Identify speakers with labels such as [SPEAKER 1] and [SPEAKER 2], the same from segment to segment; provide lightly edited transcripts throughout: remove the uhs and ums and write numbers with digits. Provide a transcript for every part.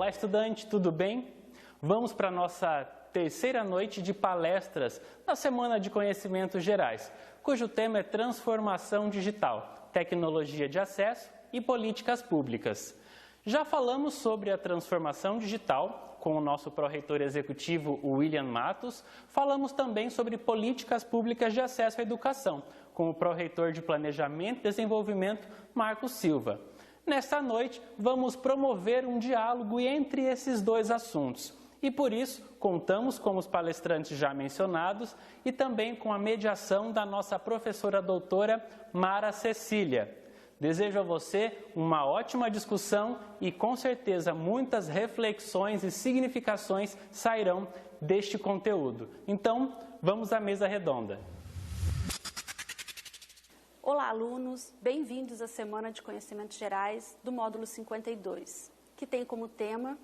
[SPEAKER 1] Olá, estudante, tudo bem? Vamos para a nossa terceira noite de palestras na Semana de Conhecimentos Gerais, cujo tema é Transformação Digital, Tecnologia de Acesso e Políticas Públicas. Já falamos sobre a transformação digital com o nosso pró-reitor executivo, William Matos. Falamos também sobre políticas públicas de acesso à educação, com o pró-reitor de Planejamento e Desenvolvimento, Marcos Silva. Nesta noite, vamos promover um diálogo entre esses dois assuntos. E por isso, contamos com os palestrantes já mencionados e também com a mediação da nossa professora doutora Mara Cecília. Desejo a você uma ótima discussão e, com certeza, muitas reflexões e significações sairão deste conteúdo. Então, vamos à mesa redonda.
[SPEAKER 2] Olá, alunos! Bem-vindos à Semana de Conhecimentos Gerais do módulo 52, que tem como tema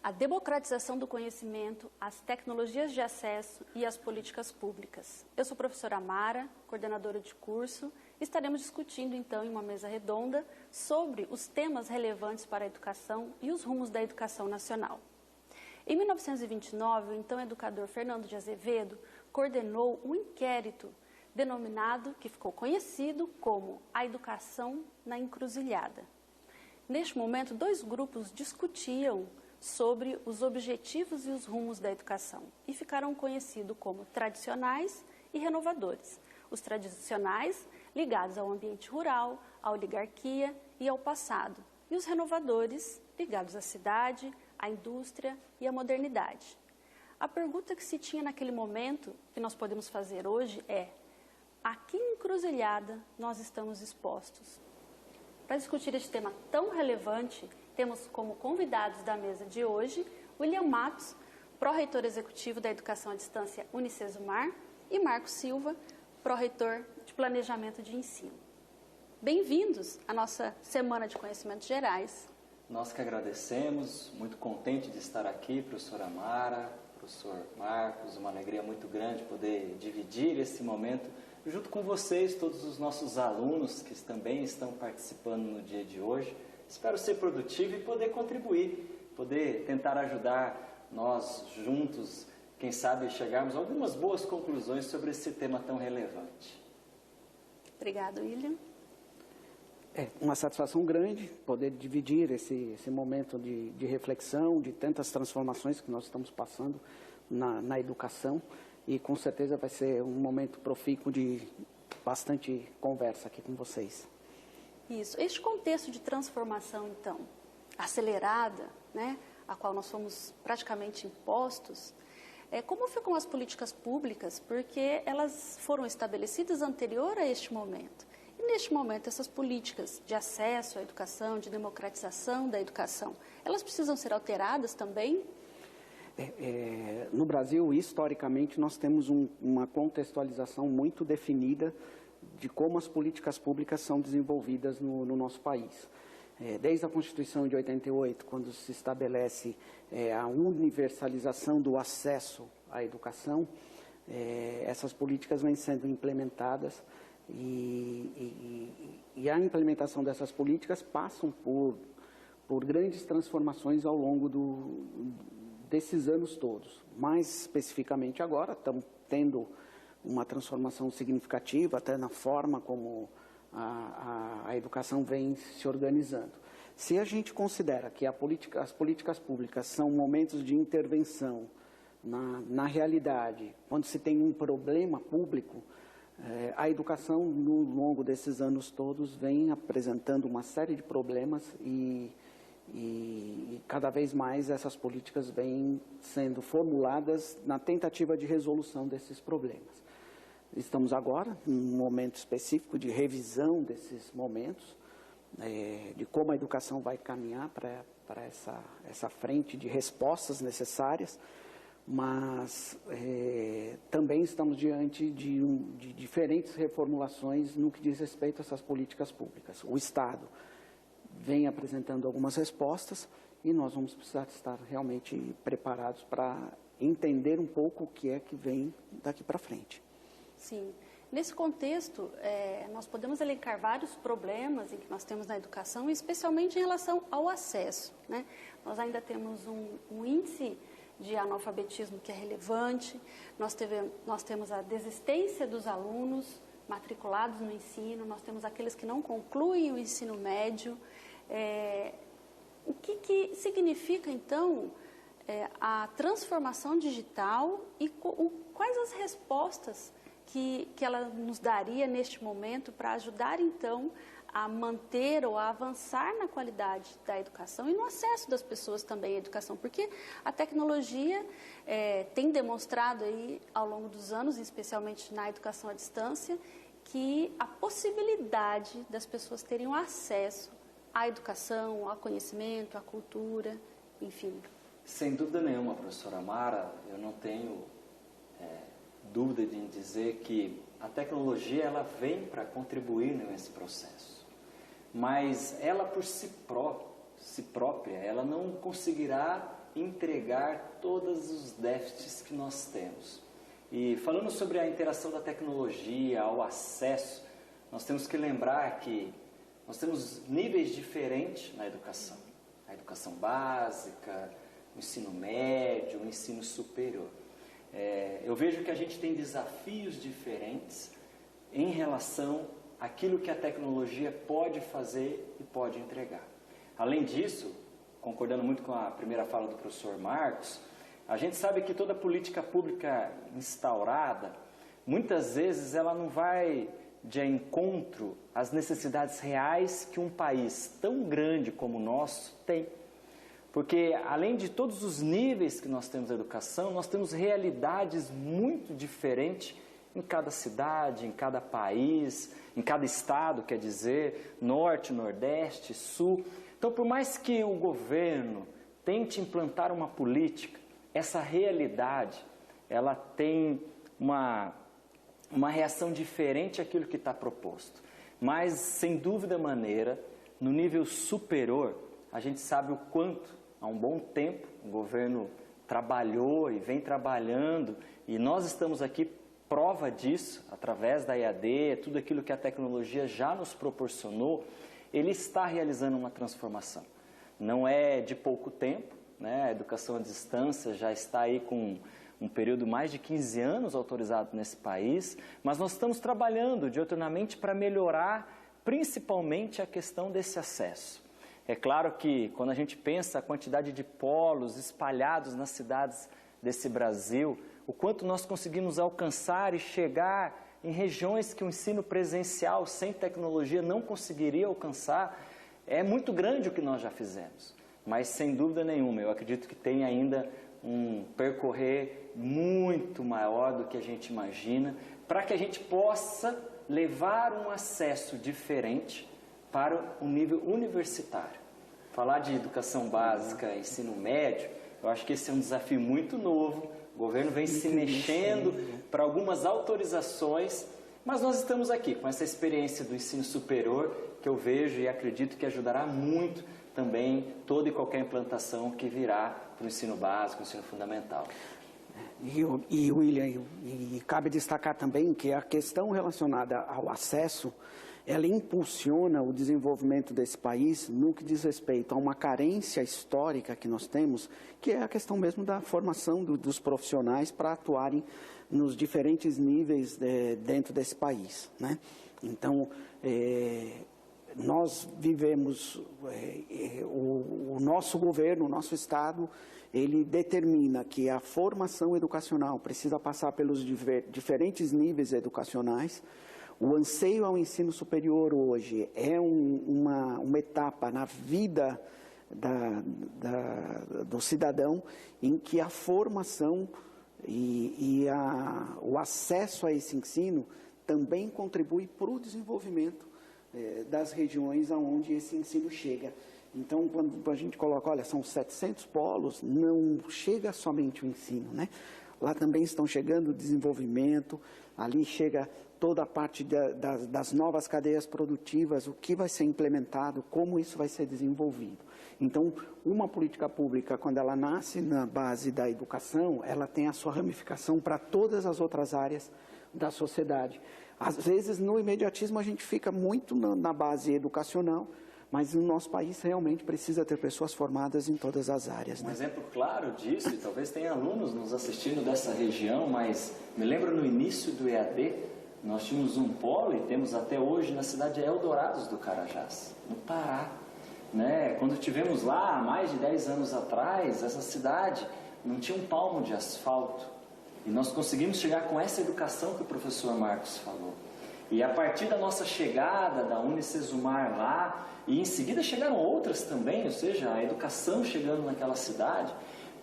[SPEAKER 2] a democratização do conhecimento, as tecnologias de acesso e as políticas públicas. Eu sou a professora Mara, coordenadora de curso. Estaremos discutindo, então, em uma mesa redonda sobre os temas relevantes para a educação e os rumos da educação nacional. Em 1929, o então educador Fernando de Azevedo coordenou um inquérito denominado, que ficou conhecido como a educação na encruzilhada. Neste momento, dois grupos discutiam sobre os objetivos e os rumos da educação e ficaram conhecidos como tradicionais e renovadores. Os tradicionais ligados ao ambiente rural, à oligarquia e ao passado, e os renovadores ligados à cidade, à indústria e à modernidade. A pergunta que se tinha naquele momento, que nós podemos fazer hoje é: a que encruzilhada nós estamos expostos? Para discutir este tema tão relevante, temos como convidados da mesa de hoje William Matos, pró-reitor executivo da Educação à Distância Unicesumar, e Marcos Silva, pró-reitor de Planejamento de Ensino. Bem-vindos à nossa Semana de Conhecimentos Gerais.
[SPEAKER 3] Nós que agradecemos, muito contente de estar aqui, professora Mara, professor Marcos, uma alegria muito grande poder dividir esse momento junto com vocês, todos os nossos alunos que também estão participando no dia de hoje. Espero ser produtivo e poder contribuir, poder tentar ajudar nós juntos, quem sabe chegarmos a algumas boas conclusões sobre esse tema tão relevante.
[SPEAKER 2] Obrigada, William.
[SPEAKER 4] É uma satisfação grande poder dividir esse momento de reflexão, de tantas transformações que nós estamos passando na educação, e com certeza vai ser um momento profícuo de bastante conversa aqui com vocês.
[SPEAKER 2] Isso. Este contexto de transformação, então, acelerada, né, a qual nós fomos praticamente impostos, como ficam as políticas públicas? Porque elas foram estabelecidas anterior a este momento. E neste momento, essas políticas de acesso à educação, de democratização da educação, elas precisam ser alteradas também?
[SPEAKER 4] No Brasil, historicamente, nós temos uma contextualização muito definida de como as políticas públicas são desenvolvidas no nosso país. Desde a Constituição de 88, quando se estabelece a universalização do acesso à educação, essas políticas vêm sendo implementadas e a implementação dessas políticas passam por grandes transformações ao longo desses anos todos. Mais especificamente agora, estamos tendo uma transformação significativa até na forma como a educação vem se organizando. Se a gente considera que as políticas públicas são momentos de intervenção na realidade, quando se tem um problema público, a educação, no longo desses anos todos, vem apresentando uma série de problemas e cada vez mais essas políticas vêm sendo formuladas na tentativa de resolução desses problemas. Estamos agora num momento específico de revisão desses momentos, de como a educação vai caminhar para essa frente de respostas necessárias, mas também estamos diante de diferentes reformulações no que diz respeito a essas políticas públicas. O Estado vem apresentando algumas respostas e nós vamos precisar estar realmente preparados para entender um pouco o que é que vem daqui para frente.
[SPEAKER 2] Sim. Nesse contexto, nós podemos elencar vários problemas em que nós temos na educação, especialmente em relação ao acesso, né? Nós ainda temos um índice de analfabetismo que é relevante, nós temos a desistência dos alunos matriculados no ensino, nós temos aqueles que não concluem o ensino médio. O que significa, então, a transformação digital e quais as respostas que ela nos daria neste momento para ajudar, então, a manter ou a avançar na qualidade da educação e no acesso das pessoas também à educação, porque a tecnologia tem demonstrado aí ao longo dos anos, especialmente na educação à distância, que a possibilidade das pessoas terem um acesso à educação, ao conhecimento, à cultura, enfim.
[SPEAKER 3] Sem dúvida nenhuma, professora Mara, eu não tenho dúvida de dizer que a tecnologia ela vem para contribuir nesse processo, mas ela por si própria, ela não conseguirá entregar todos os déficits que nós temos. E falando sobre a interação da tecnologia ao acesso, nós temos que lembrar que nós temos níveis diferentes na educação. A educação básica, o ensino médio, o ensino superior. Eu vejo que a gente tem desafios diferentes em relação àquilo que a tecnologia pode fazer e pode entregar. Além disso, concordando muito com a primeira fala do professor Marcos, a gente sabe que toda política pública instaurada, muitas vezes ela não vai de encontro às necessidades reais que um país tão grande como o nosso tem. Porque, além de todos os níveis que nós temos na educação, nós temos realidades muito diferentes em cada cidade, em cada país, em cada estado, quer dizer, norte, nordeste, sul. Então, por mais que o governo tente implantar uma política, essa realidade, ela tem uma reação diferente àquilo que está proposto. Mas, sem dúvida maneira, no nível superior, a gente sabe o quanto, há um bom tempo, o governo trabalhou e vem trabalhando, e nós estamos aqui prova disso, através da EAD, tudo aquilo que a tecnologia já nos proporcionou, ele está realizando uma transformação. Não é de pouco tempo, né? A educação à distância já está aí com um período mais de 15 anos autorizado nesse país, mas nós estamos trabalhando diuturnamente para melhorar principalmente a questão desse acesso. É claro que quando a gente pensa a quantidade de polos espalhados nas cidades desse Brasil, o quanto nós conseguimos alcançar e chegar em regiões que o ensino presencial sem tecnologia não conseguiria alcançar, é muito grande o que nós já fizemos. Mas sem dúvida nenhuma, eu acredito que tem ainda um percorrer muito maior do que a gente imagina, para que a gente possa levar um acesso diferente para o nível universitário. Falar de educação básica, ensino médio, eu acho que esse é um desafio muito novo. O governo vem se mexendo para algumas autorizações, mas nós estamos aqui com essa experiência do ensino superior, que eu vejo e acredito que ajudará muito também toda e qualquer implantação que virá para o ensino básico, o ensino fundamental.
[SPEAKER 4] E William, cabe destacar também que a questão relacionada ao acesso, ela impulsiona o desenvolvimento desse país no que diz respeito a uma carência histórica que nós temos, que é a questão mesmo da formação dos profissionais para atuarem nos diferentes níveis dentro desse país, né? Então, nós vivemos, o nosso governo, o nosso Estado, ele determina que a formação educacional precisa passar pelos diferentes níveis educacionais. O anseio ao ensino superior hoje é uma etapa na vida do cidadão em que a formação e o acesso a esse ensino também contribui para o desenvolvimento das regiões aonde esse ensino chega. Então, quando a gente coloca, olha, são 700 polos, não chega somente o ensino, né? Lá também estão chegando o desenvolvimento, ali chega toda a parte das novas cadeias produtivas, o que vai ser implementado, como isso vai ser desenvolvido. Então, uma política pública, quando ela nasce na base da educação, ela tem a sua ramificação para todas as outras áreas da sociedade. Às vezes, no imediatismo, a gente fica muito na base educacional, mas no nosso país realmente precisa ter pessoas formadas em todas as áreas.
[SPEAKER 3] Um exemplo claro disso, e talvez tenha alunos nos assistindo dessa região, mas me lembro no início do EAD, nós tínhamos um polo, e temos até hoje na cidade de Eldorados do Carajás, no Pará. Né? Quando estivemos lá, há mais de 10 anos atrás, essa cidade não tinha um palmo de asfalto. E nós conseguimos chegar com essa educação que o professor Marcos falou. E a partir da nossa chegada da Unicesumar lá, e em seguida chegaram outras também, ou seja, a educação chegando naquela cidade,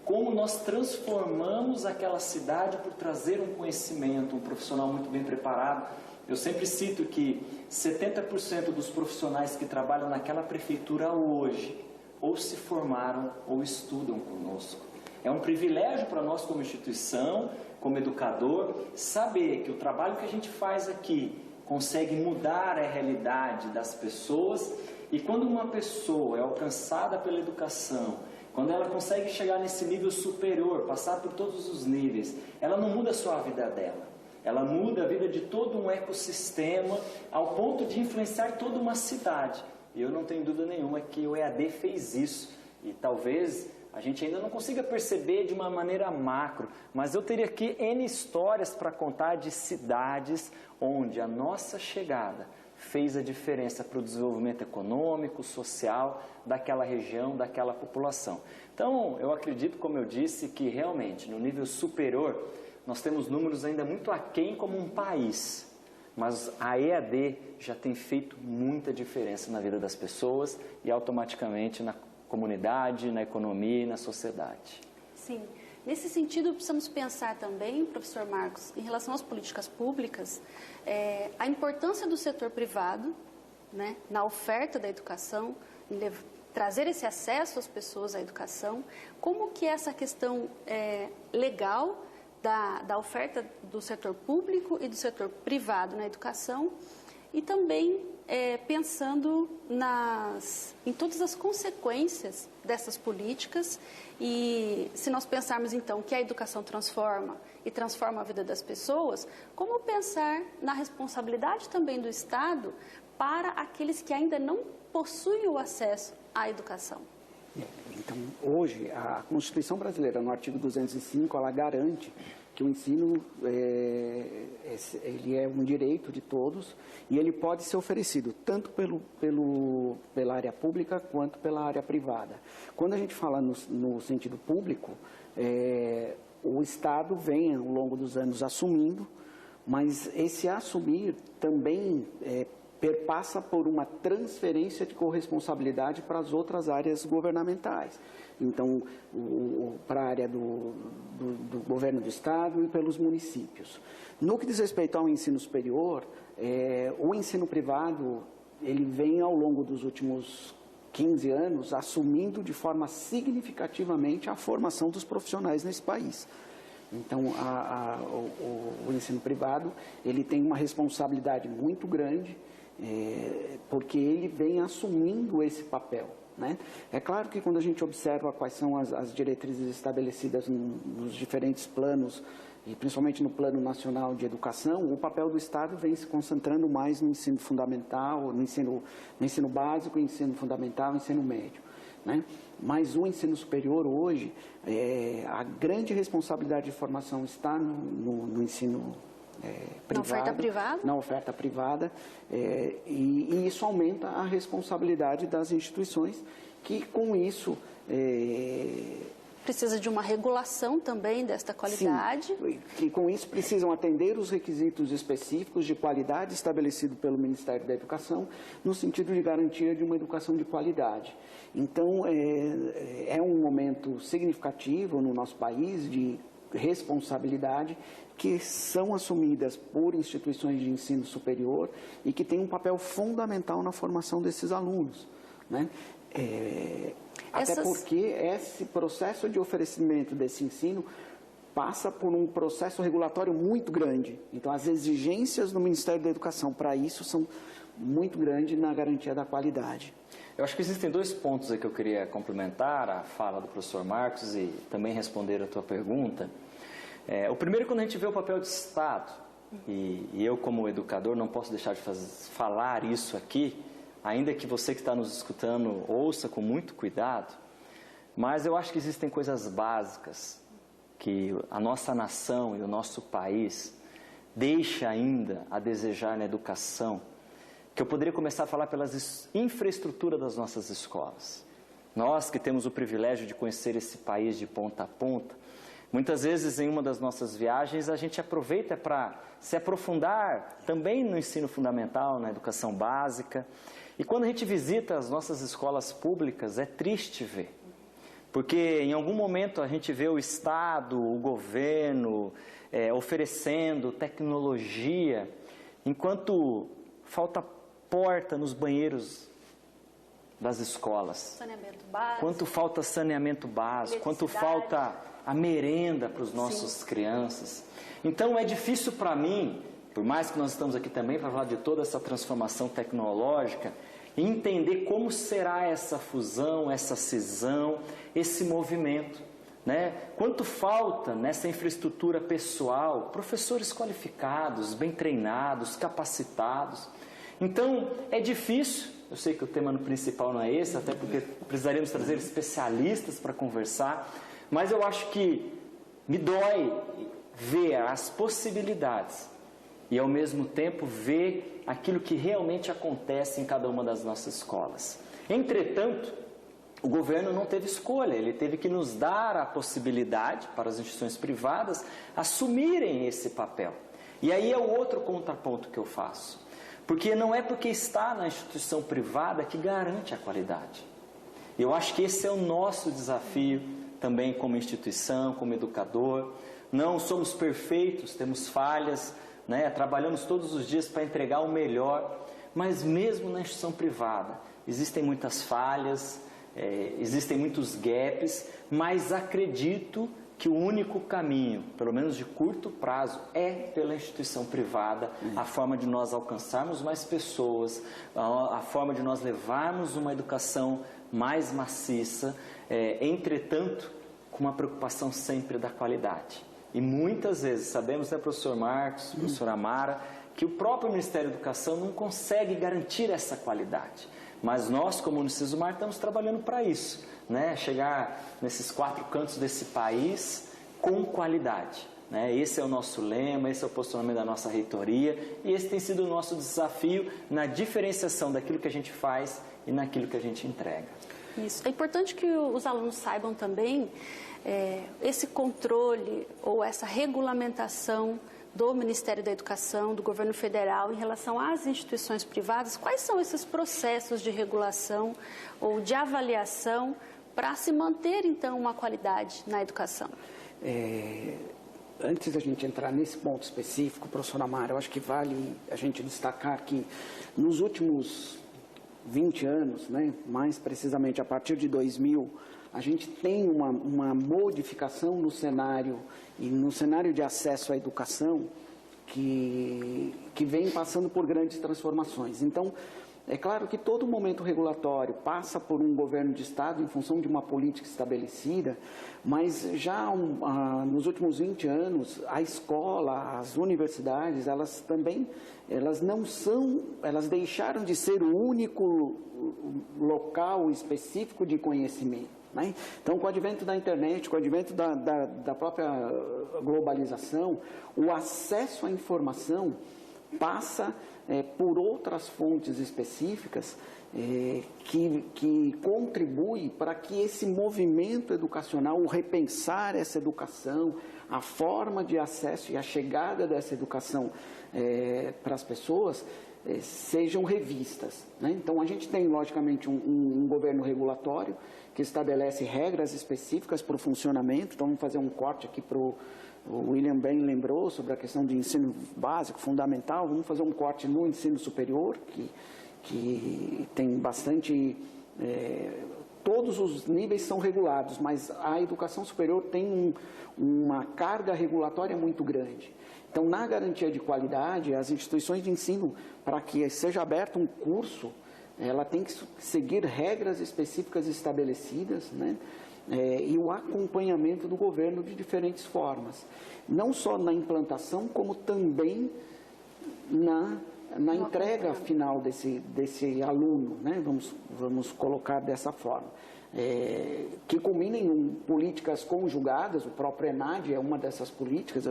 [SPEAKER 3] como nós transformamos aquela cidade por trazer um conhecimento, um profissional muito bem preparado. Eu sempre cito que 70% dos profissionais que trabalham naquela prefeitura hoje, ou se formaram ou estudam conosco. É um privilégio para nós como instituição, como educador, saber que o trabalho que a gente faz aqui consegue mudar a realidade das pessoas. E quando uma pessoa é alcançada pela educação, quando ela consegue chegar nesse nível superior, passar por todos os níveis, ela não muda só a vida dela, ela muda a vida de todo um ecossistema, ao ponto de influenciar toda uma cidade. E eu não tenho dúvida nenhuma que o EAD fez isso, e talvez a gente ainda não consiga perceber de uma maneira macro, mas eu teria aqui N histórias para contar de cidades onde a nossa chegada fez a diferença para o desenvolvimento econômico, social daquela região, daquela população. Então, eu acredito, como eu disse, que realmente no nível superior nós temos números ainda muito aquém como um país, mas a EAD já tem feito muita diferença na vida das pessoas e automaticamente na comunidade, na economia e na sociedade.
[SPEAKER 2] Sim. Nesse sentido, precisamos pensar também, professor Marcos, em relação às políticas públicas, a importância do setor privado, né, na oferta da educação, em trazer esse acesso às pessoas à educação, como que essa questão legal da oferta do setor público e do setor privado na educação, e também pensando em todas as consequências dessas políticas. E se nós pensarmos então que a educação transforma e transforma a vida das pessoas, como pensar na responsabilidade também do Estado para aqueles que ainda não possuem o acesso à educação?
[SPEAKER 4] Então, hoje, a Constituição Brasileira, no artigo 205, ela garante que o ensino ele é um direito de todos e ele pode ser oferecido tanto pela área pública quanto pela área privada. Quando a gente fala no sentido público, o Estado vem, ao longo dos anos, assumindo, mas esse assumir também perpassa por uma transferência de corresponsabilidade para as outras áreas governamentais. Então, para a área do governo do Estado e pelos municípios. No que diz respeito ao ensino superior, o ensino privado, ele vem ao longo dos últimos 15 anos assumindo de forma significativamente a formação dos profissionais nesse país. Então, o ensino privado, ele tem uma responsabilidade muito grande, porque ele vem assumindo esse papel. Né? É claro que quando a gente observa quais são as diretrizes estabelecidas nos diferentes planos, e principalmente no Plano Nacional de Educação, o papel do Estado vem se concentrando mais no ensino fundamental, no ensino básico, ensino fundamental, ensino médio. Né? Mas o ensino superior hoje, a grande responsabilidade de formação está no ensino privado,
[SPEAKER 2] na oferta privada?
[SPEAKER 4] Na oferta privada, e isso aumenta a responsabilidade das instituições, que com isso...
[SPEAKER 2] Precisa de uma regulação também desta qualidade.
[SPEAKER 4] Sim, que com isso precisam atender os requisitos específicos de qualidade estabelecidos pelo Ministério da Educação, no sentido de garantia de uma educação de qualidade. Então, é um momento significativo no nosso país de responsabilidade que são assumidas por instituições de ensino superior e que têm um papel fundamental na formação desses alunos, né? Até porque esse processo de oferecimento desse ensino passa por um processo regulatório muito grande. Então, as exigências do Ministério da Educação para isso são muito grandes na garantia da qualidade.
[SPEAKER 3] Eu acho que existem dois pontos aí que eu queria complementar a fala do professor Marcos e também responder a tua pergunta. O primeiro, quando a gente vê o papel do Estado, e eu como educador não posso deixar de falar isso aqui, ainda que você que está nos escutando ouça com muito cuidado, mas eu acho que existem coisas básicas que a nossa nação e o nosso país deixa ainda a desejar na educação, que eu poderia começar a falar pelas infraestruturas das nossas escolas. Nós que temos o privilégio de conhecer esse país de ponta a ponta, muitas vezes em uma das nossas viagens a gente aproveita para se aprofundar também no ensino fundamental, na educação básica. E quando a gente visita as nossas escolas públicas, é triste ver. Porque em algum momento a gente vê o Estado, o governo oferecendo tecnologia, enquanto falta porta nos banheiros das escolas.
[SPEAKER 2] Saneamento básico.
[SPEAKER 3] Quanto falta saneamento básico, quanto falta a merenda para os nossos crianças. Então é difícil para mim, por mais que nós estamos aqui também para falar de toda essa transformação tecnológica, entender como será essa fusão, essa cisão, esse movimento, né? Quanto falta nessa infraestrutura pessoal, professores qualificados, bem treinados, capacitados. Então, é difícil, eu sei que o tema principal não é esse, até porque precisaríamos trazer especialistas para conversar, mas eu acho que me dói ver as possibilidades e, ao mesmo tempo, ver aquilo que realmente acontece em cada uma das nossas escolas. Entretanto, o governo não teve escolha, ele teve que nos dar a possibilidade para as instituições privadas assumirem esse papel. E aí é o outro contraponto que eu faço. Porque não é porque está na instituição privada que garante a qualidade. Eu acho que esse é o nosso desafio também como instituição, como educador. Não somos perfeitos, temos falhas, né? Trabalhamos todos os dias para entregar o melhor, mas mesmo na instituição privada existem muitas falhas, existem muitos gaps, mas acredito que o único caminho, pelo menos de curto prazo, é pela instituição privada, a forma de nós alcançarmos mais pessoas, a forma de nós levarmos uma educação mais maciça, entretanto, com uma preocupação sempre da qualidade. E muitas vezes, sabemos, né, professor Marcos, professora Mara, que o próprio Ministério da Educação não consegue garantir essa qualidade. Mas nós, como Unicesumar, estamos trabalhando para isso, né? Chegar nesses 4 cantos desse país com qualidade, né? Esse é o nosso lema, esse é o posicionamento da nossa reitoria e esse tem sido o nosso desafio na diferenciação daquilo que a gente faz e naquilo que a gente entrega.
[SPEAKER 2] Isso. É importante que os alunos saibam também esse controle ou essa regulamentação do Ministério da Educação, do governo federal, em relação às instituições privadas. Quais são esses processos de regulação ou de avaliação para se manter, então, uma qualidade na educação?
[SPEAKER 4] Antes da gente entrar nesse ponto específico, professora Mara, eu acho que vale a gente destacar que nos últimos 20 anos, né, mais precisamente a partir de 2000, a gente tem uma modificação no cenário e no cenário de acesso à educação que vem passando por grandes transformações. Então, é claro que todo momento regulatório passa por um governo de Estado em função de uma política estabelecida, mas já nos últimos 20 anos, a escola, as universidades, elas deixaram de ser o único local específico de conhecimento. Né? Então, com o advento da internet, com o advento da própria globalização, o acesso à informação passa por outras fontes específicas que contribuem para que esse movimento educacional, o repensar essa educação, a forma de acesso e a chegada dessa educação para as pessoas, sejam revistas. Né? Então, a gente tem, logicamente, um governo regulatório que estabelece regras específicas para o funcionamento. Então, vamos fazer um corte aqui para o William bem lembrou sobre a questão de ensino básico, fundamental. Vamos fazer um corte no ensino superior, que tem bastante... todos os níveis são regulados, mas a educação superior tem uma carga regulatória muito grande. Então, na garantia de qualidade, as instituições de ensino, para que seja aberto um curso, ela tem que seguir regras específicas estabelecidas, né? e o acompanhamento do governo de diferentes formas, não só na implantação, como também na entrega final desse aluno, né? Vamos colocar dessa forma. Que culmina em políticas conjugadas, o próprio ENAD é uma dessas políticas.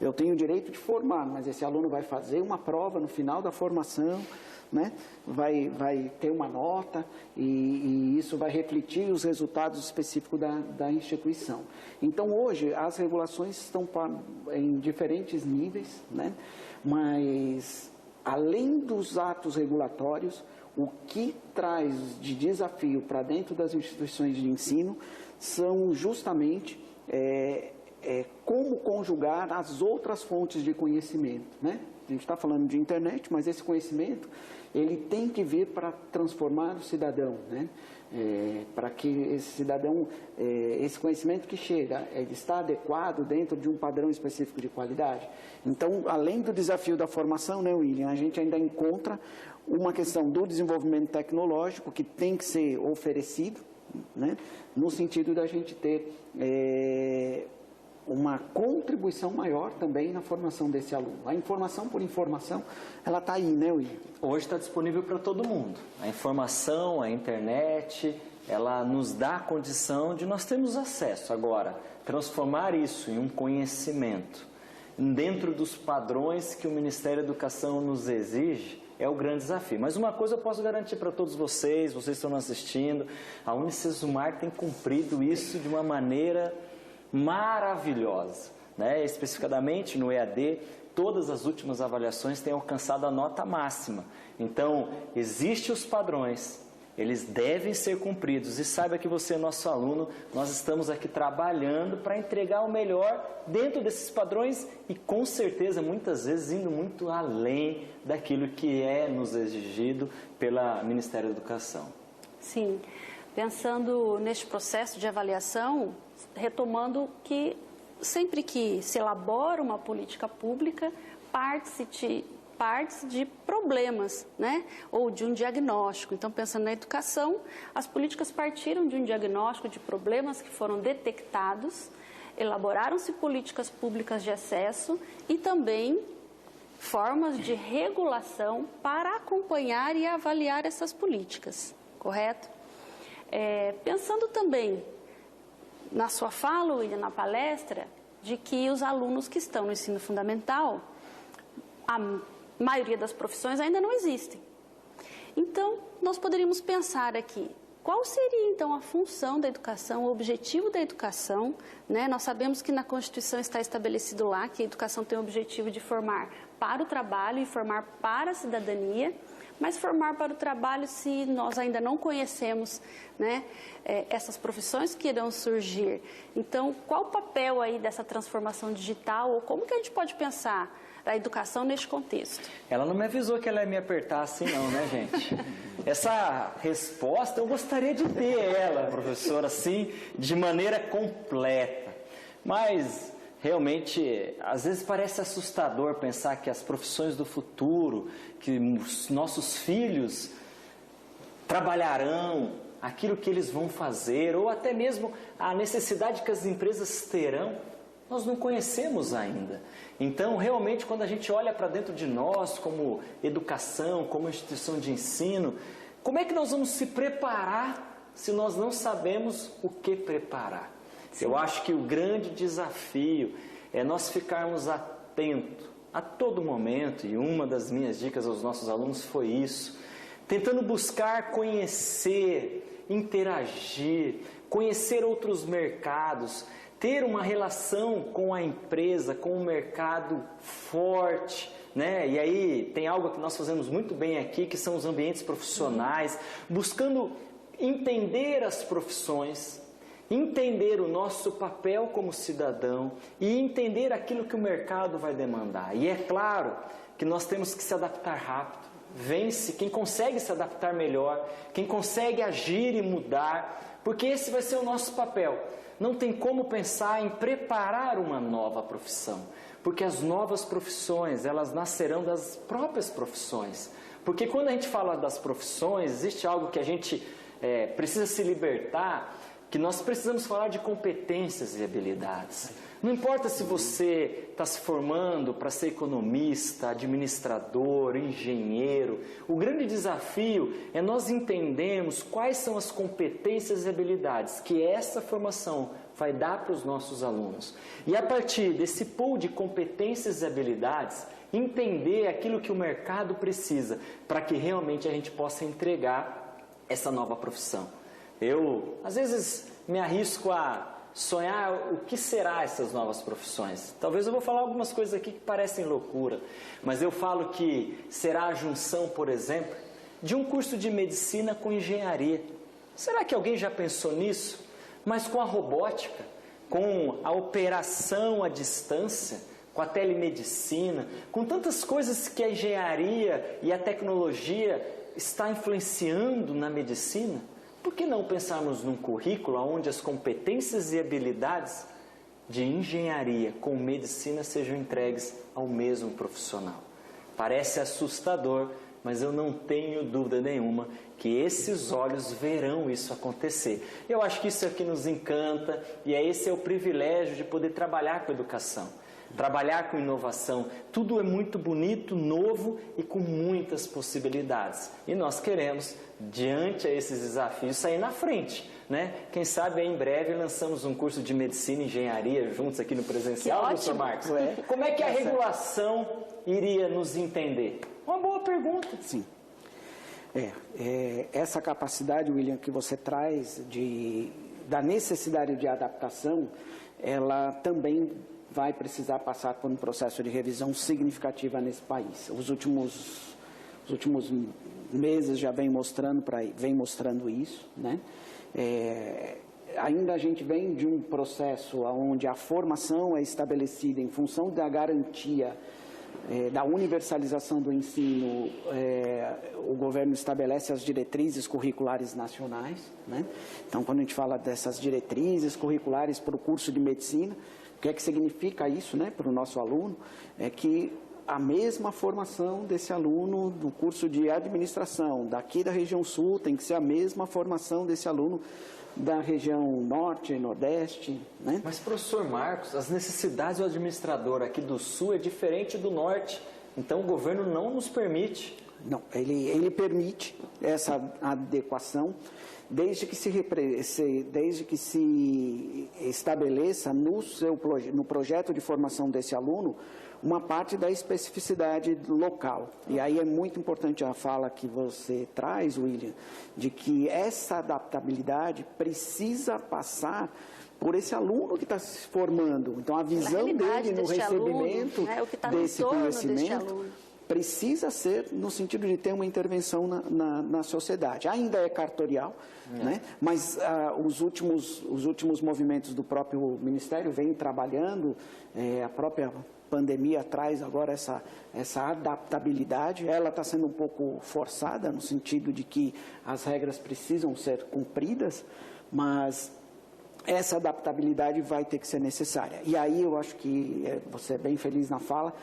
[SPEAKER 4] Eu tenho o direito de formar, mas esse aluno vai fazer uma prova no final da formação, né? Vai ter uma nota e isso vai refletir os resultados específicos da instituição. Então, hoje, as regulações estão em diferentes níveis, né? Mas, além dos atos regulatórios, o que traz de desafio para dentro das instituições de ensino são justamente como conjugar as outras fontes de conhecimento, né? A gente está falando de internet, mas esse conhecimento ele tem que vir para transformar o cidadão, né? Para que esse cidadão, esse conhecimento que chega, ele está adequado dentro de um padrão específico de qualidade. Então, além do desafio da formação, né, William, a gente ainda encontra uma questão do desenvolvimento tecnológico que tem que ser oferecido, né, no sentido da gente ter uma contribuição maior também na formação desse aluno. A informação por informação, ela está aí, né, William?
[SPEAKER 3] Hoje está disponível para todo mundo. A informação, a internet, ela nos dá a condição de nós termos acesso. Agora, transformar isso em um conhecimento dentro dos padrões que o Ministério da Educação nos exige é o grande desafio. Mas uma coisa eu posso garantir para todos vocês que estão nos assistindo, a Unicesumar tem cumprido isso de uma maneira maravilhosa, né? Especificadamente no EAD, todas as últimas avaliações têm alcançado a nota máxima. Então, existem os padrões, eles devem ser cumpridos. E saiba que você é nosso aluno, nós estamos aqui trabalhando para entregar o melhor dentro desses padrões e, com certeza, muitas vezes indo muito além daquilo que é nos exigido pelo Ministério da Educação.
[SPEAKER 2] Sim, pensando neste processo de avaliação, retomando que sempre que se elabora uma política pública, parte de problemas, né? Ou de um diagnóstico. Então, pensando na educação, as políticas partiram de um diagnóstico de problemas que foram detectados, elaboraram-se políticas públicas de acesso e também formas de regulação para acompanhar e avaliar essas políticas, correto? Pensando também na sua fala, William, na palestra, de que os alunos que estão no ensino fundamental, a maioria das profissões ainda não existem. Então, nós poderíamos pensar aqui, qual seria então a função da educação, o objetivo da educação, né? Nós sabemos que na Constituição está estabelecido lá que a educação tem o objetivo de formar para o trabalho e formar para a cidadania, mas formar para o trabalho se nós ainda não conhecemos, né, essas profissões que irão surgir. Então, qual o papel aí dessa transformação digital ou como que a gente pode pensar a educação neste contexto?
[SPEAKER 3] Ela não me avisou que ela ia me apertar assim não, né, gente? Essa resposta eu gostaria de ter ela, professora, assim, de maneira completa. Mas realmente, às vezes parece assustador pensar que as profissões do futuro, que os nossos filhos trabalharão, aquilo que eles vão fazer, ou até mesmo a necessidade que as empresas terão, nós não conhecemos ainda. Então, realmente, quando a gente olha para dentro de nós, como educação, como instituição de ensino, como é que nós vamos se preparar se nós não sabemos o que preparar? Sim. Eu acho que o grande desafio é nós ficarmos atentos a todo momento, e uma das minhas dicas aos nossos alunos foi isso, tentando buscar conhecer, interagir, conhecer outros mercados, ter uma relação com a empresa, com o mercado forte, né? E aí tem algo que nós fazemos muito bem aqui, que são os ambientes profissionais, buscando entender as profissões, entender o nosso papel como cidadão e entender aquilo que o mercado vai demandar. E é claro que nós temos que se adaptar rápido. Vence quem consegue se adaptar melhor, quem consegue agir e mudar, porque esse vai ser o nosso papel. Não tem como pensar em preparar uma nova profissão, porque as novas profissões, elas nascerão das próprias profissões. Porque quando a gente fala das profissões, existe algo que a gente precisa se libertar, que nós precisamos falar de competências e habilidades. Não importa se você está se formando para ser economista, administrador, engenheiro, o grande desafio é nós entendermos quais são as competências e habilidades que essa formação vai dar para os nossos alunos. E a partir desse pool de competências e habilidades, entender aquilo que o mercado precisa para que realmente a gente possa entregar essa nova profissão. Eu, às vezes, me arrisco a sonhar o que será essas novas profissões. Talvez eu vou falar algumas coisas aqui que parecem loucura, mas eu falo que será a junção, por exemplo, de um curso de medicina com engenharia. Será que alguém já pensou nisso? Mas com a robótica, com a operação à distância, com a telemedicina, com tantas coisas que a engenharia e a tecnologia está influenciando na medicina, por que não pensarmos num currículo onde as competências e habilidades de engenharia com medicina sejam entregues ao mesmo profissional? Parece assustador, mas eu não tenho dúvida nenhuma que esses olhos verão isso acontecer. Eu acho que isso é o que nos encanta e esse é o privilégio de poder trabalhar com educação. Trabalhar com inovação, tudo é muito bonito, novo e com muitas possibilidades. E nós queremos, diante a esses desafios, sair na frente, né? Quem sabe aí em breve lançamos um curso de medicina e engenharia juntos aqui no presencial, professor Marcos. Como é que a regulação iria nos entender? Uma boa pergunta.
[SPEAKER 4] Sim. Essa capacidade, William, que você traz da necessidade de adaptação, ela também vai precisar passar por um processo de revisão significativa nesse país. Os últimos meses já vem mostrando isso, né? Ainda a gente vem de um processo onde a formação é estabelecida em função da garantia da universalização do ensino. O governo estabelece as diretrizes curriculares nacionais, né? Então, quando a gente fala dessas diretrizes curriculares para o curso de medicina, o que é que significa isso, né, para o nosso aluno? É que a mesma formação desse aluno no curso de administração daqui da região sul tem que ser a mesma formação desse aluno da região norte e nordeste, né?
[SPEAKER 3] Mas, professor Marcos, as necessidades do administrador aqui do sul é diferente do norte, então o governo não nos permite.
[SPEAKER 4] Não, ele permite essa adequação, desde que se estabeleça no projeto de formação desse aluno uma parte da especificidade local. E aí é muito importante a fala que você traz, William, de que essa adaptabilidade precisa passar por esse aluno que está se formando. Então, a visão dele no recebimento aluno, né, o que tá desse conhecimento precisa ser no sentido de ter uma intervenção na sociedade. Ainda é cartorial, né? Mas os últimos movimentos do próprio Ministério vêm trabalhando, a própria pandemia traz agora essa adaptabilidade. Ela está sendo um pouco forçada, no sentido de que as regras precisam ser cumpridas, mas essa adaptabilidade vai ter que ser necessária. E aí eu acho que você é bem feliz na fala,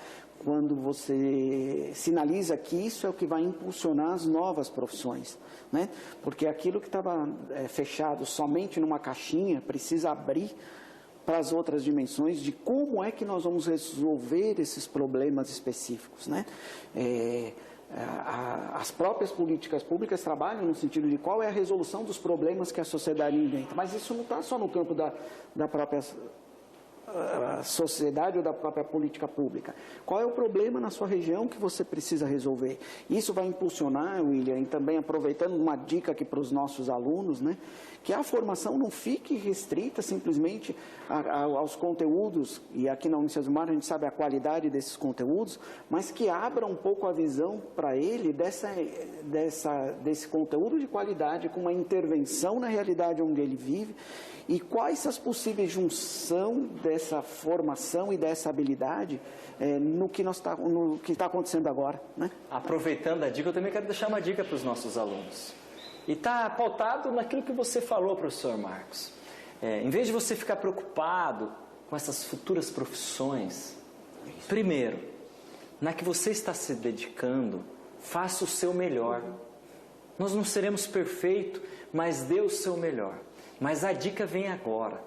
[SPEAKER 4] quando você sinaliza que isso é o que vai impulsionar as novas profissões, né? Porque aquilo que estava fechado somente numa caixinha precisa abrir para as outras dimensões de como é que nós vamos resolver esses problemas específicos, né? As próprias políticas públicas trabalham no sentido de qual é a resolução dos problemas que a sociedade inventa, mas isso não está só no campo da própria sociedade ou da própria política pública. Qual é o problema na sua região que você precisa resolver? Isso vai impulsionar, William, e também aproveitando uma dica aqui para os nossos alunos, né, que a formação não fique restrita simplesmente aos conteúdos, e aqui na Unicesumar a gente sabe a qualidade desses conteúdos, mas que abra um pouco a visão para ele desse conteúdo de qualidade, com uma intervenção na realidade onde ele vive, e quais as possíveis junção dessa formação e dessa habilidade no que está acontecendo agora, né?
[SPEAKER 3] Aproveitando a dica, eu também quero deixar uma dica para os nossos alunos. E está pautado naquilo que você falou, professor Marcos. Em vez de você ficar preocupado com essas futuras profissões, primeiro, na que você está se dedicando, faça o seu melhor. Nós não seremos perfeitos, mas dê o seu melhor. Mas a dica vem agora.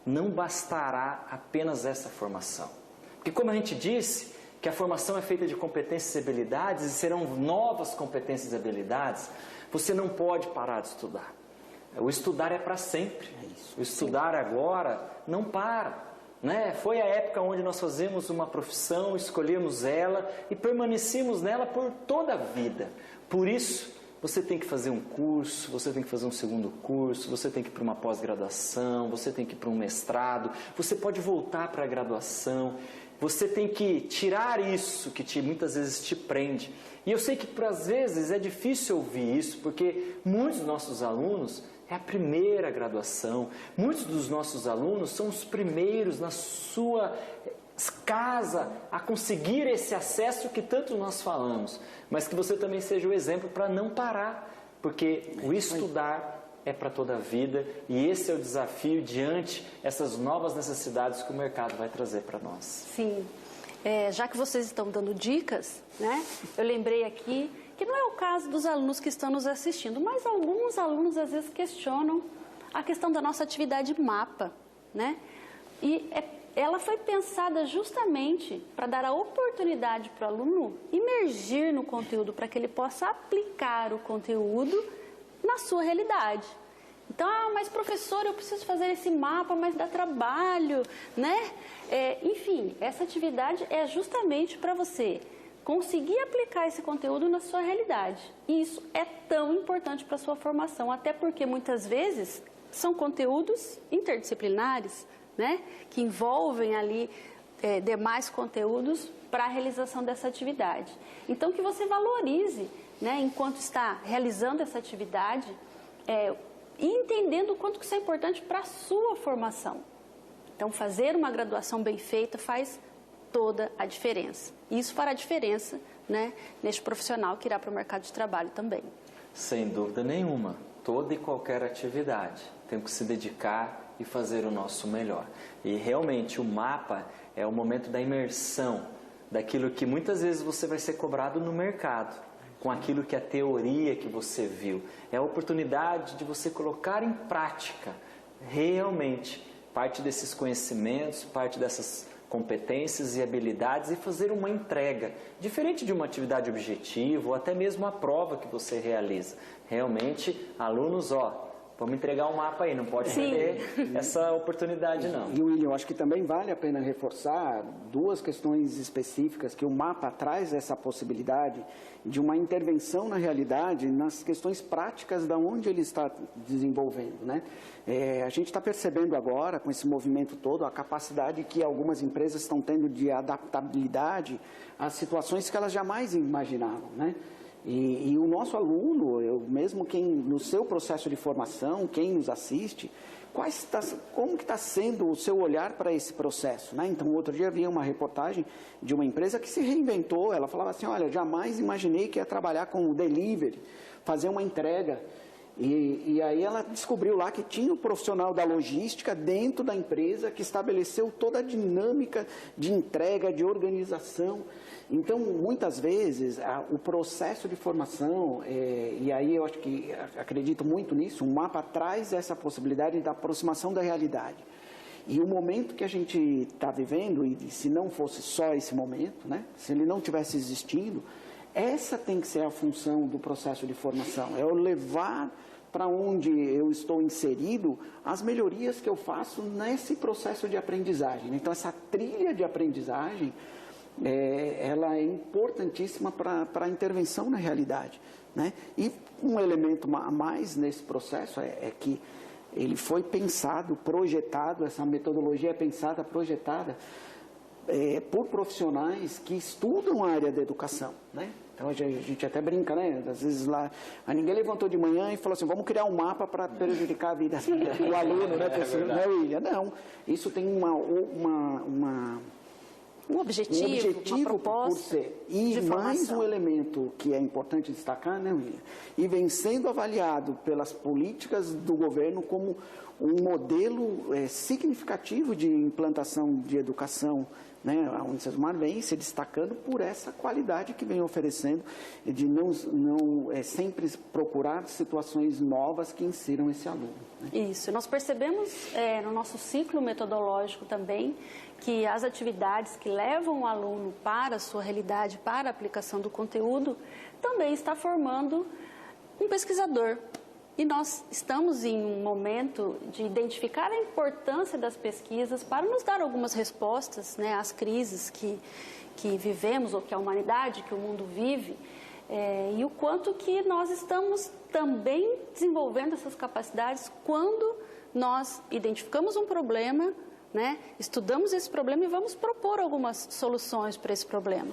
[SPEAKER 3] Não bastará apenas essa formação. Porque como a gente disse, que a formação é feita de competências e habilidades, e serão novas competências e habilidades, você não pode parar de estudar. O estudar é para sempre. O estudar agora não para. Né? Foi a época onde nós fazemos uma profissão, escolhemos ela e permanecemos nela por toda a vida. Por isso, você tem que fazer um curso, você tem que fazer um segundo curso, você tem que ir para uma pós-graduação, você tem que ir para um mestrado, você pode voltar para a graduação, você tem que tirar isso que muitas vezes te prende. E eu sei que às vezes é difícil ouvir isso, porque muitos dos nossos alunos é a primeira graduação, muitos dos nossos alunos são os primeiros na sua casa a conseguir esse acesso que tanto nós falamos, mas que você também seja o exemplo para não parar, porque o estudar é para toda a vida e esse é o desafio diante essas novas necessidades que o mercado vai trazer para nós.
[SPEAKER 2] Sim, já que vocês estão dando dicas, né, eu lembrei aqui que não é o caso dos alunos que estão nos assistindo, mas alguns alunos às vezes questionam a questão da nossa atividade MAPA, né? E ela foi pensada justamente para dar a oportunidade para o aluno imergir no conteúdo, para que ele possa aplicar o conteúdo na sua realidade. Então, mas professor, eu preciso fazer esse mapa, mas dá trabalho, né? Enfim, essa atividade é justamente para você conseguir aplicar esse conteúdo na sua realidade. E isso é tão importante para a sua formação, até porque muitas vezes são conteúdos interdisciplinares, né, que envolvem ali demais conteúdos para a realização dessa atividade. Então, que você valorize, né, enquanto está realizando essa atividade, e entendendo o quanto que isso é importante para a sua formação. Então, fazer uma graduação bem feita faz toda a diferença. Isso fará diferença, né, neste profissional que irá para o mercado de trabalho também.
[SPEAKER 3] Sem dúvida nenhuma, toda e qualquer atividade temos que se dedicar e fazer o nosso melhor. E realmente o mapa é o momento da imersão, daquilo que muitas vezes você vai ser cobrado no mercado, com aquilo que é a teoria que você viu. É a oportunidade de você colocar em prática realmente parte desses conhecimentos, parte dessas competências e habilidades e fazer uma entrega, diferente de uma atividade objetiva ou até mesmo a prova que você realiza. Realmente, alunos, vamos entregar um mapa aí, não pode perder essa oportunidade não.
[SPEAKER 4] E William, eu acho que também vale a pena reforçar duas questões específicas, que o mapa traz essa possibilidade de uma intervenção na realidade, nas questões práticas da onde ele está desenvolvendo, né? A gente está percebendo agora, com esse movimento todo, a capacidade que algumas empresas estão tendo de adaptabilidade às situações que elas jamais imaginavam, né? E o nosso aluno, mesmo quem no seu processo de formação, quem nos assiste, como que está sendo o seu olhar para esse processo, né? Então, outro dia havia uma reportagem de uma empresa que se reinventou. Ela falava assim, olha, jamais imaginei que ia trabalhar com o delivery, fazer uma entrega. E aí ela descobriu lá que tinha um profissional da logística dentro da empresa que estabeleceu toda a dinâmica de entrega, de organização. Então, muitas vezes, o processo de formação, e aí eu acho que acredito muito nisso, o mapa traz essa possibilidade da aproximação da realidade. E o momento que a gente está vivendo, e se não fosse só esse momento, né, se ele não tivesse existindo, essa tem que ser a função do processo de formação, é eu levar para onde eu estou inserido as melhorias que eu faço nesse processo de aprendizagem. Então, essa trilha de aprendizagem, ela é importantíssima para a intervenção na realidade, né? E um elemento a mais nesse processo é que ele foi pensado, projetado, essa metodologia é pensada, projetada por profissionais que estudam a área da educação, né? Então, a gente até brinca, né? Às vezes lá, ninguém levantou de manhã e falou assim, vamos criar um mapa para prejudicar a vida do aluno, né? Não, William? Não, isso tem um objetivo, uma proposta por ser. E mais um elemento que é importante destacar, né, William? E vem sendo avaliado pelas políticas do governo como um modelo significativo de implantação de educação né? A Unicesumar vem se destacando por essa qualidade que vem oferecendo, de não sempre procurar situações novas que insiram esse aluno, né?
[SPEAKER 2] Isso, nós percebemos no nosso ciclo metodológico também que as atividades que levam o aluno para a sua realidade, para a aplicação do conteúdo, também está formando um pesquisador. E nós estamos em um momento de identificar a importância das pesquisas para nos dar algumas respostas, né, às crises que vivemos, ou que a humanidade, que o mundo vive, e o quanto que nós estamos também desenvolvendo essas capacidades quando nós identificamos um problema, né, estudamos esse problema e vamos propor algumas soluções para esse problema.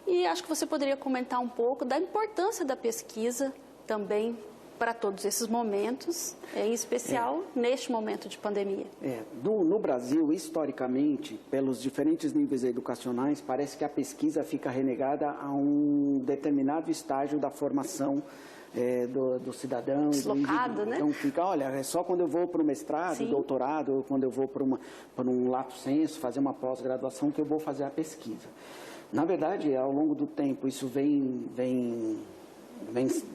[SPEAKER 2] E acho que você poderia comentar um pouco da importância da pesquisa também para todos esses momentos, em especial neste momento de pandemia.
[SPEAKER 4] No Brasil, historicamente, pelos diferentes níveis educacionais, parece que a pesquisa fica renegada a um determinado estágio da formação do cidadão.
[SPEAKER 2] Deslocado, né?
[SPEAKER 4] Então fica, olha, é só quando eu vou para o mestrado,
[SPEAKER 2] Sim.
[SPEAKER 4] doutorado, ou quando eu vou para um lato sensu, fazer uma pós-graduação, que eu vou fazer a pesquisa. Na verdade, ao longo do tempo, isso vem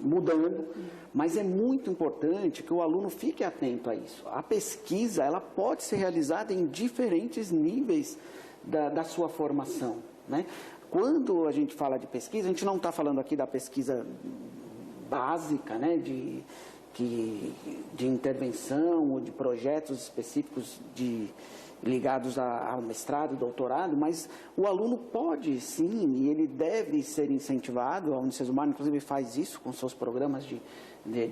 [SPEAKER 4] mudando, mas é muito importante que o aluno fique atento a isso. A pesquisa, ela pode ser realizada em diferentes níveis da sua formação, né? Quando a gente fala de pesquisa, a gente não está falando aqui da pesquisa básica, né, de intervenção ou de projetos específicos ligados ao mestrado, doutorado, mas o aluno pode sim, e ele deve ser incentivado, a Unicesumar inclusive faz isso com seus programas de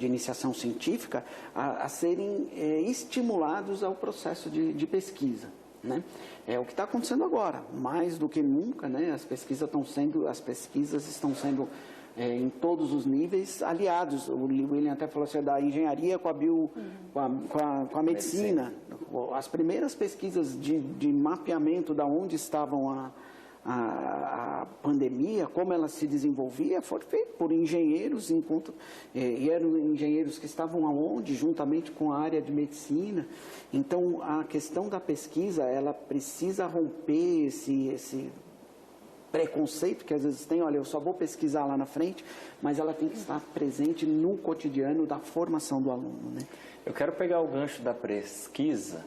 [SPEAKER 4] iniciação científica, a serem estimulados ao processo de pesquisa, né? É o que está acontecendo agora, mais do que nunca, né? As pesquisas estão sendo em todos os níveis aliados. O William até falou assim, da engenharia com a medicina. As primeiras pesquisas de mapeamento de onde estavam a pandemia, como ela se desenvolvia, foram feitas por engenheiros, e eram engenheiros que estavam aonde, juntamente com a área de medicina. Então, a questão da pesquisa, ela precisa romper esse preconceito que às vezes tem, olha, eu só vou pesquisar lá na frente, mas ela tem que estar presente no cotidiano da formação do aluno, né?
[SPEAKER 3] Eu quero pegar o gancho da pesquisa,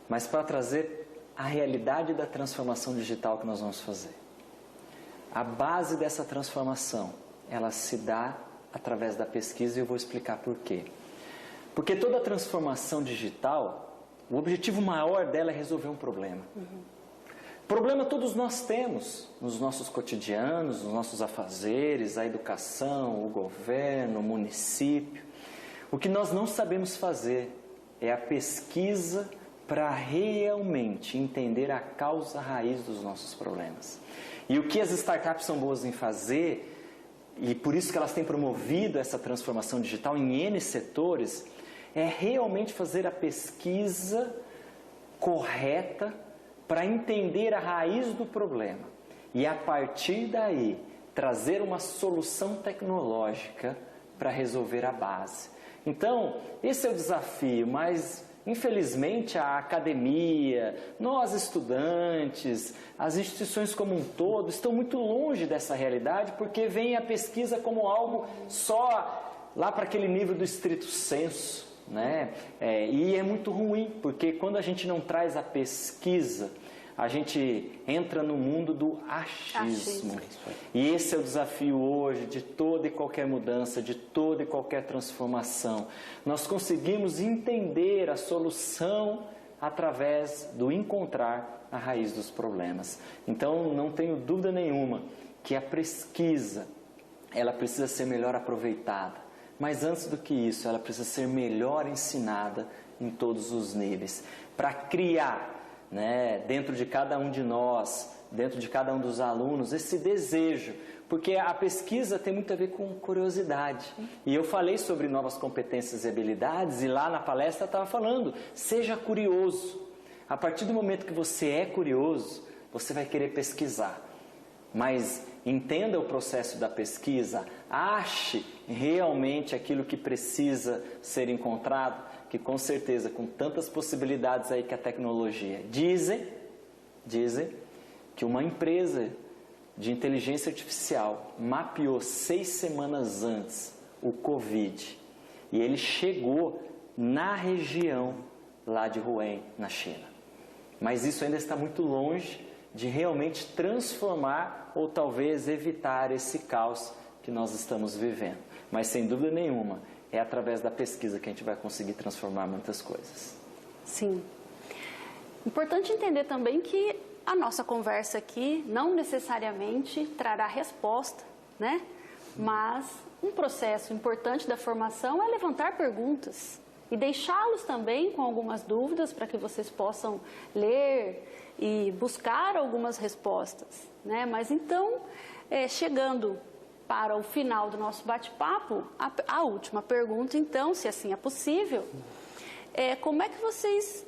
[SPEAKER 3] mas para trazer a realidade da transformação digital que nós vamos fazer. A base dessa transformação, ela se dá através da pesquisa e eu vou explicar por quê. Porque toda transformação digital, o objetivo maior dela é resolver um problema. Problema todos nós temos nos nossos cotidianos, nos nossos afazeres, a educação, o governo, o município. O que nós não sabemos fazer é a pesquisa para realmente entender a causa raiz dos nossos problemas. E o que as startups são boas em fazer, e por isso que elas têm promovido essa transformação digital em N setores, é realmente fazer a pesquisa correta para entender a raiz do problema e, a partir daí, trazer uma solução tecnológica para resolver a base. Então, esse é o desafio, mas, infelizmente, a academia, nós estudantes, as instituições como um todo, estão muito longe dessa realidade, porque vem a pesquisa como algo só lá para aquele nível do estrito sensu, né? E é muito ruim, porque quando a gente não traz a pesquisa, a gente entra no mundo do achismo. E esse é o desafio hoje de toda e qualquer mudança, de toda e qualquer transformação. Nós conseguimos entender a solução através do encontrar a raiz dos problemas. Então, não tenho dúvida nenhuma que a pesquisa, ela precisa ser melhor aproveitada. Mas antes do que isso, ela precisa ser melhor ensinada em todos os níveis, para criar, né, dentro de cada um de nós, dentro de cada um dos alunos, esse desejo, porque a pesquisa tem muito a ver com curiosidade. E eu falei sobre novas competências e habilidades, e lá na palestra eu estava falando, seja curioso. A partir do momento que você é curioso, você vai querer pesquisar. Mas entenda o processo da pesquisa, ache realmente aquilo que precisa ser encontrado, que com certeza, com tantas possibilidades aí que a tecnologia dizem, que uma empresa de inteligência artificial mapeou 6 semanas antes o Covid e ele chegou na região lá de Wuhan, na China. Mas isso ainda está muito longe de realmente transformar ou talvez evitar esse caos que nós estamos vivendo. Mas sem dúvida nenhuma, é através da pesquisa que a gente vai conseguir transformar muitas coisas.
[SPEAKER 2] Sim. Importante entender também que a nossa conversa aqui não necessariamente trará resposta, né? Mas um processo importante da formação é levantar perguntas e deixá-los também com algumas dúvidas para que vocês possam ler e buscar algumas respostas, né? Mas então, chegando para o final do nosso bate-papo, a última pergunta, então, se assim é possível, como é que vocês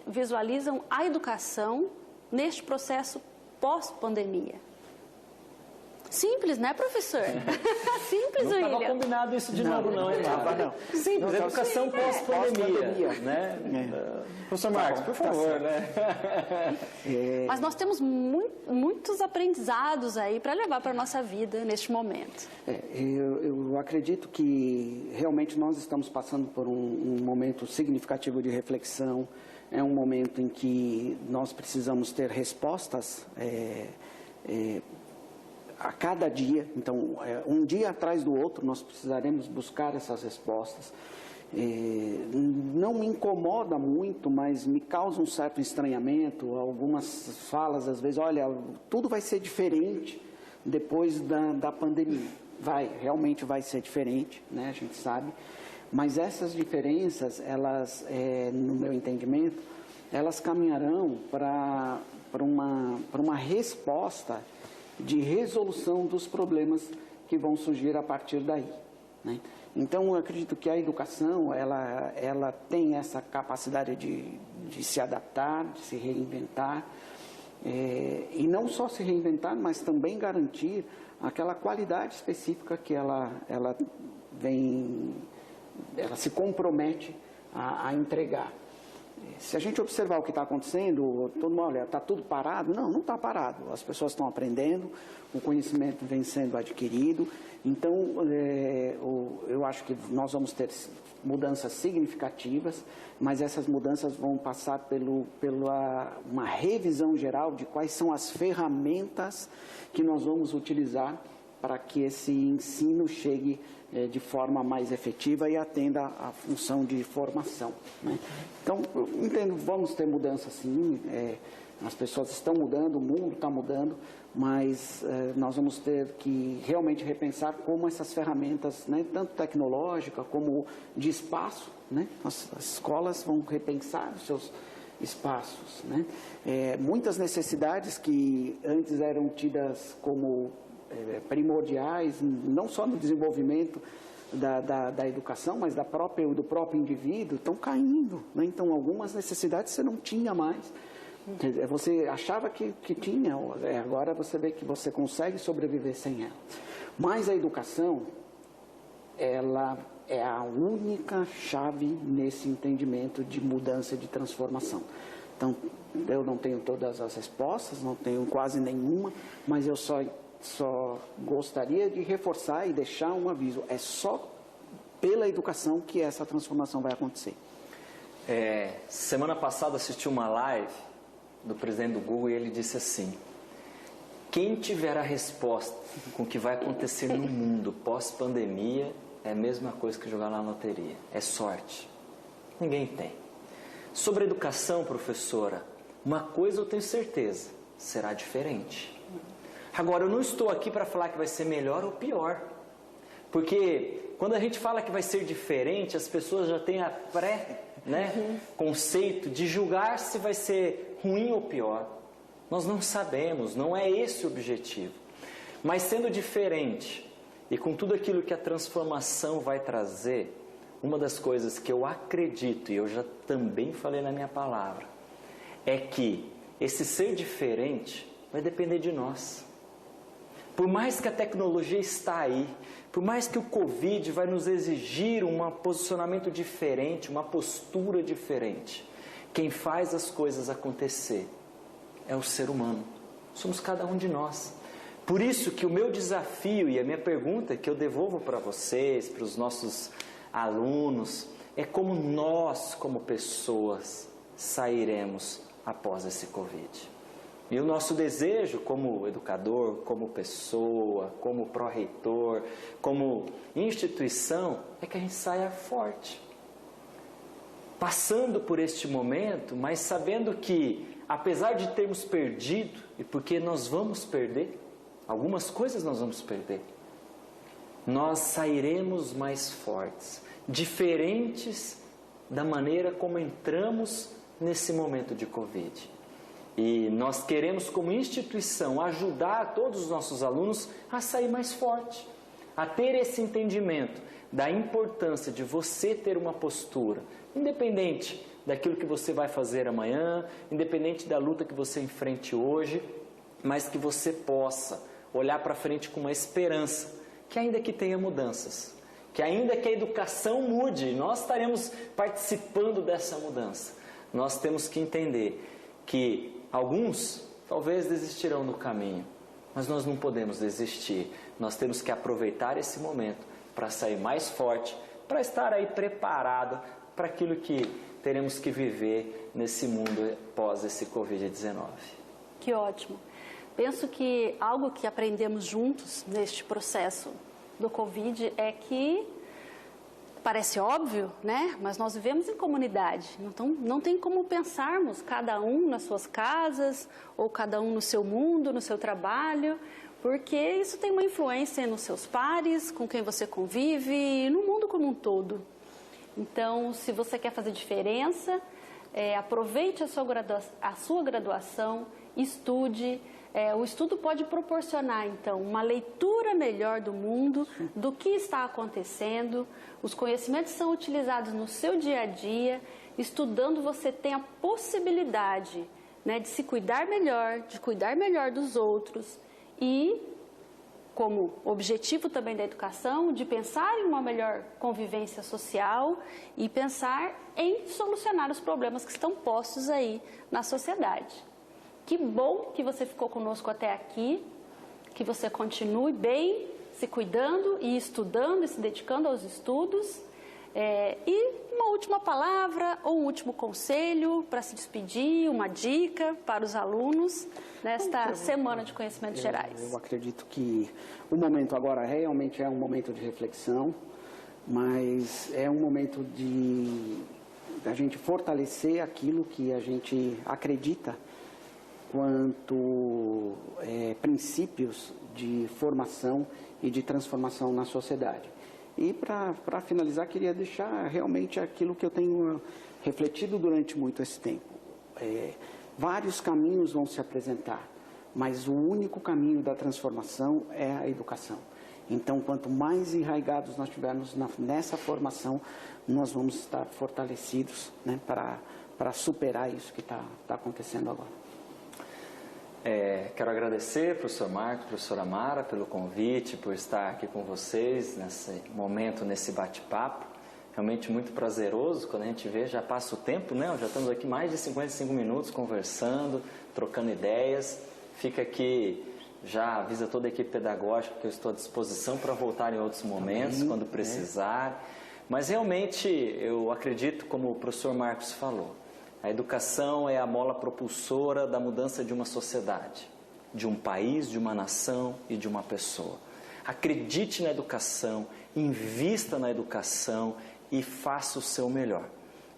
[SPEAKER 2] visualizam a educação neste processo pós-pandemia? Simples, né, professor? Simples, William.
[SPEAKER 3] Não estava combinado isso de novo, não, hein, Marcos? Simples, educação pós-pandemia, né? Professor Marcos, por favor, né?
[SPEAKER 2] Mas nós temos muitos aprendizados aí para levar para a nossa vida neste momento.
[SPEAKER 4] Eu acredito que realmente nós estamos passando por um momento significativo de reflexão. É um momento em que nós precisamos ter respostas a cada dia. Então, um dia atrás do outro, nós precisaremos buscar essas respostas. Não me incomoda muito, mas me causa um certo estranhamento. Algumas falas, às vezes, olha, tudo vai ser diferente depois da pandemia. Realmente vai ser diferente, né? A gente sabe. Mas essas diferenças, elas, no meu entendimento, elas caminharão para uma resposta de resolução dos problemas que vão surgir a partir daí, né? Então, eu acredito que a educação, ela tem essa capacidade de se adaptar, de se reinventar, e não só se reinventar, mas também garantir aquela qualidade específica que ela se compromete a entregar. Se a gente observar o que está acontecendo, todo mundo olha, está tudo parado? Não está parado. As pessoas estão aprendendo, o conhecimento vem sendo adquirido. Então, eu acho que nós vamos ter mudanças significativas, mas essas mudanças vão passar pela uma revisão geral de quais são as ferramentas que nós vamos utilizar para que esse ensino chegue de forma mais efetiva e atenda à função de formação, né? Então, eu entendo, vamos ter mudança sim, as pessoas estão mudando, o mundo está mudando, mas nós vamos ter que realmente repensar como essas ferramentas, né, tanto tecnológica como de espaço, né? As escolas vão repensar os seus espaços, né? Muitas necessidades que antes eram tidas como primordiais, não só no desenvolvimento da educação, mas do próprio indivíduo, estão caindo, né? Então, algumas necessidades você não tinha mais. Você achava que tinha, agora você vê que você consegue sobreviver sem ela. Mas a educação, ela é a única chave nesse entendimento de mudança, de transformação. Então, eu não tenho todas as respostas, não tenho quase nenhuma, mas eu só gostaria de reforçar e deixar um aviso. É só pela educação que essa transformação vai acontecer.
[SPEAKER 3] Semana passada assisti uma live do presidente do Google e ele disse assim: quem tiver a resposta com o que vai acontecer no mundo pós-pandemia é a mesma coisa que jogar na loteria. É sorte. Ninguém tem. Sobre educação, professora, uma coisa eu tenho certeza, será diferente. Agora, eu não estou aqui para falar que vai ser melhor ou pior, porque quando a gente fala que vai ser diferente, as pessoas já têm a conceito de julgar se vai ser ruim ou pior. Nós não sabemos, não é esse o objetivo. Mas sendo diferente e com tudo aquilo que a transformação vai trazer, uma das coisas que eu acredito, e eu já também falei na minha palavra, é que esse ser diferente vai depender de nós. Por mais que a tecnologia está aí, por mais que o Covid vai nos exigir um posicionamento diferente, uma postura diferente, quem faz as coisas acontecer é o ser humano. Somos cada um de nós. Por isso que o meu desafio e a minha pergunta que eu devolvo para vocês, para os nossos alunos, é como nós, como pessoas, sairemos após esse Covid. E o nosso desejo como educador, como pessoa, como pró-reitor, como instituição, é que a gente saia forte. Passando por este momento, mas sabendo que, apesar de termos perdido, e porque nós vamos perder, algumas coisas nós vamos perder, nós sairemos mais fortes, diferentes da maneira como entramos nesse momento de Covid. E nós queremos, como instituição, ajudar todos os nossos alunos a sair mais forte, a ter esse entendimento da importância de você ter uma postura, independente daquilo que você vai fazer amanhã, independente da luta que você enfrente hoje, mas que você possa olhar para frente com uma esperança, que ainda que tenha mudanças, que ainda que a educação mude, nós estaremos participando dessa mudança. Nós temos que entender que alguns talvez desistirão no caminho, mas nós não podemos desistir. Nós temos que aproveitar esse momento para sair mais forte, para estar aí preparado para aquilo que teremos que viver nesse mundo pós esse Covid-19.
[SPEAKER 2] Que ótimo. Penso que algo que aprendemos juntos neste processo do Covid é que, parece óbvio, né? Mas nós vivemos em comunidade, então não tem como pensarmos cada um nas suas casas ou cada um no seu mundo, no seu trabalho, porque isso tem uma influência nos seus pares, com quem você convive e no mundo como um todo. Então, se você quer fazer diferença, aproveite a sua graduação, estude. O estudo pode proporcionar, então, uma leitura melhor do mundo, do que está acontecendo. Os conhecimentos são utilizados no seu dia a dia. Estudando, você tem a possibilidade, né, de se cuidar melhor, de cuidar melhor dos outros e, como objetivo também da educação, de pensar em uma melhor convivência social e pensar em solucionar os problemas que estão postos aí na sociedade. Que bom que você ficou conosco até aqui, que você continue bem, se cuidando e estudando e se dedicando aos estudos. E uma última palavra ou um último conselho para se despedir, uma dica para os alunos nesta Semana de Conhecimentos Gerais.
[SPEAKER 4] Eu acredito que o momento agora realmente é um momento de reflexão, mas é um momento de a gente fortalecer aquilo que a gente acredita quanto princípios de formação e de transformação na sociedade. E para finalizar, queria deixar realmente aquilo que eu tenho refletido durante muito esse tempo. Vários caminhos vão se apresentar, mas o único caminho da transformação é a educação. Então, quanto mais enraigados nós tivermos nessa formação, nós vamos estar fortalecidos, né, para superar isso que está acontecendo agora.
[SPEAKER 3] Quero agradecer, professor Marcos, professora Mara, pelo convite, por estar aqui com vocês nesse momento, nesse bate-papo. Realmente muito prazeroso, quando a gente vê, já passa o tempo, né? Já estamos aqui mais de 55 minutos conversando, trocando ideias. Fica aqui, já avisa toda a equipe pedagógica que eu estou à disposição para voltar em outros momentos, quando precisar. Mas realmente, eu acredito, como o professor Marcos falou, a educação é a mola propulsora da mudança de uma sociedade, de um país, de uma nação e de uma pessoa. Acredite na educação, invista na educação e faça o seu melhor.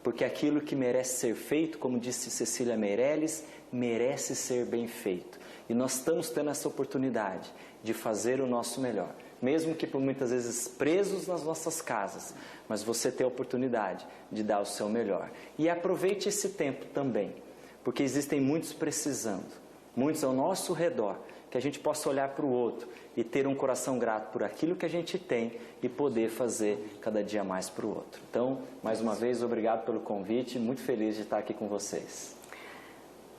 [SPEAKER 3] Porque aquilo que merece ser feito, como disse Cecília Meirelles, merece ser bem feito. E nós estamos tendo essa oportunidade de fazer o nosso melhor. Mesmo que por muitas vezes presos nas nossas casas, mas você tem a oportunidade de dar o seu melhor. E aproveite esse tempo também, porque existem muitos precisando, muitos ao nosso redor, que a gente possa olhar para o outro e ter um coração grato por aquilo que a gente tem e poder fazer cada dia mais para o outro. Então, mais uma vez, obrigado pelo convite, muito feliz de estar aqui com vocês.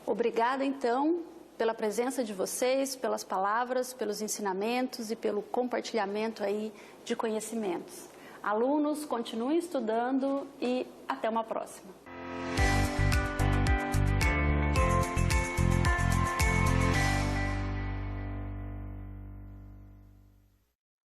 [SPEAKER 2] Obrigada, então, pela presença de vocês, pelas palavras, pelos ensinamentos e pelo compartilhamento aí de conhecimentos. Alunos, continuem estudando e até uma próxima.